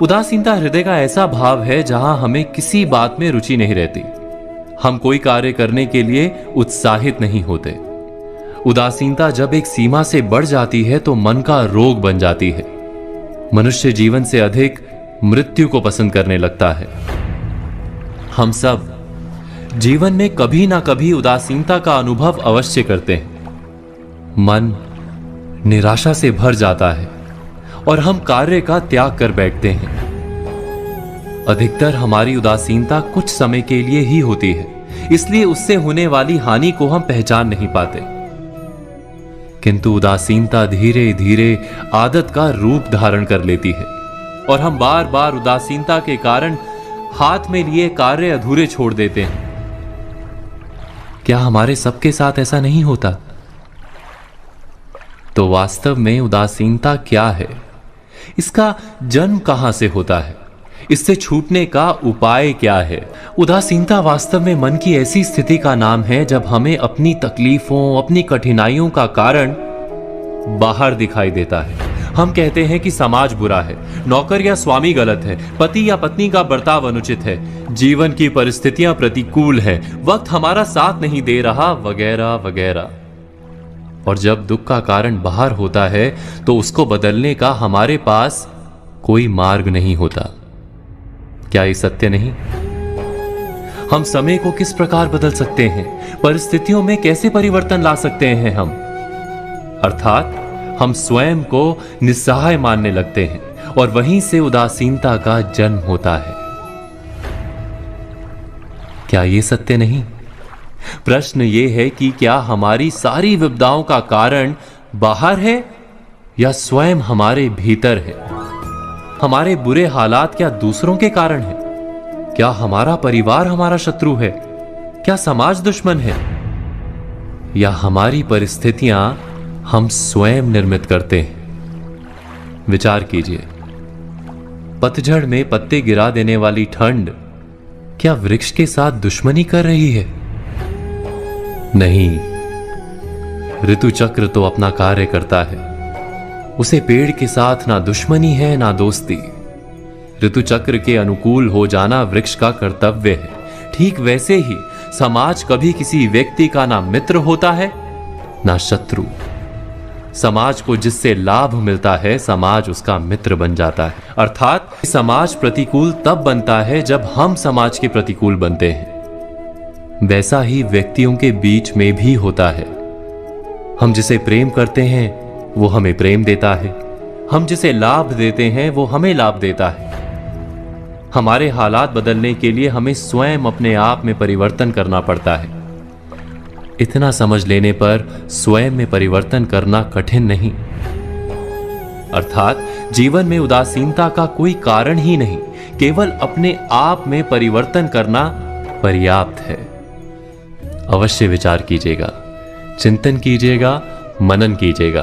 उदासीनता हृदय का ऐसा भाव है जहां हमें किसी बात में रुचि नहीं रहती। हम कोई कार्य करने के लिए उत्साहित नहीं होते। उदासीनता जब एक सीमा से बढ़ जाती है तो मन का रोग बन जाती है। मनुष्य जीवन से अधिक मृत्यु को पसंद करने लगता है। हम सब जीवन में कभी ना कभी उदासीनता का अनुभव अवश्य करते हैं। मन निराशा से भर जाता है और हम कार्य का त्याग कर बैठते हैं। अधिकतर हमारी उदासीनता कुछ समय के लिए ही होती है, इसलिए उससे होने वाली हानि को हम पहचान नहीं पाते। किंतु उदासीनता धीरे धीरे आदत का रूप धारण कर लेती है और हम बार बार उदासीनता के कारण हाथ में लिए कार्य अधूरे छोड़ देते हैं। क्या हमारे सबके साथ ऐसा नहीं होता? तो वास्तव में उदासीनता क्या है? इसका जन्म कहां से होता है? इससे छूटने का उपाय क्या है? उदासीनता वास्तव में मन की ऐसी स्थिति का नाम है जब हमें अपनी तकलीफों, अपनी कठिनाइयों का कारण बाहर दिखाई देता है। हम कहते हैं कि समाज बुरा है, नौकर या स्वामी गलत है, पति या पत्नी का बर्ताव अनुचित है, जीवन की परिस्थितियां प्रतिकूल है, वक्त हमारा साथ नहीं दे रहा, वगैरह वगैरह। और जब दुख का कारण बाहर होता है तो उसको बदलने का हमारे पास कोई मार्ग नहीं होता। क्या ये सत्य नहीं? हम समय को किस प्रकार बदल सकते हैं? परिस्थितियों में कैसे परिवर्तन ला सकते हैं हम? अर्थात हम स्वयं को निस्सहाय मानने लगते हैं और वहीं से उदासीनता का जन्म होता है। क्या ये सत्य नहीं? प्रश्न ये है कि क्या हमारी सारी विपदाओं का कारण बाहर है या स्वयं हमारे भीतर है? हमारे बुरे हालात क्या दूसरों के कारण है? क्या हमारा परिवार हमारा शत्रु है? क्या समाज दुश्मन है? या हमारी परिस्थितियां हम स्वयं निर्मित करते हैं? विचार कीजिए। पतझड़ में पत्ते गिरा देने वाली ठंड क्या वृक्ष के साथ दुश्मनी कर रही है? नहीं, ऋतु चक्र तो अपना कार्य करता है। उसे पेड़ के साथ ना दुश्मनी है ना दोस्ती। ऋतु चक्र के अनुकूल हो जाना वृक्ष का कर्तव्य है। ठीक वैसे ही समाज कभी किसी व्यक्ति का ना मित्र होता है ना शत्रु। समाज को जिससे लाभ मिलता है समाज उसका मित्र बन जाता है। अर्थात समाज प्रतिकूल तब बनता है जब हम समाज के प्रतिकूल बनते हैं। वैसा ही व्यक्तियों के बीच में भी होता है। हम जिसे प्रेम करते हैं वो हमें प्रेम देता है, हम जिसे लाभ देते हैं वो हमें लाभ देता है। हमारे हालात बदलने के लिए हमें स्वयं अपने आप में परिवर्तन करना पड़ता है। इतना समझ लेने पर स्वयं में परिवर्तन करना कठिन नहीं। अर्थात जीवन में उदासीनता का कोई कारण ही नहीं, केवल अपने आप में परिवर्तन करना पर्याप्त है। अवश्य विचार कीजिएगा, चिंतन कीजिएगा, मनन कीजिएगा।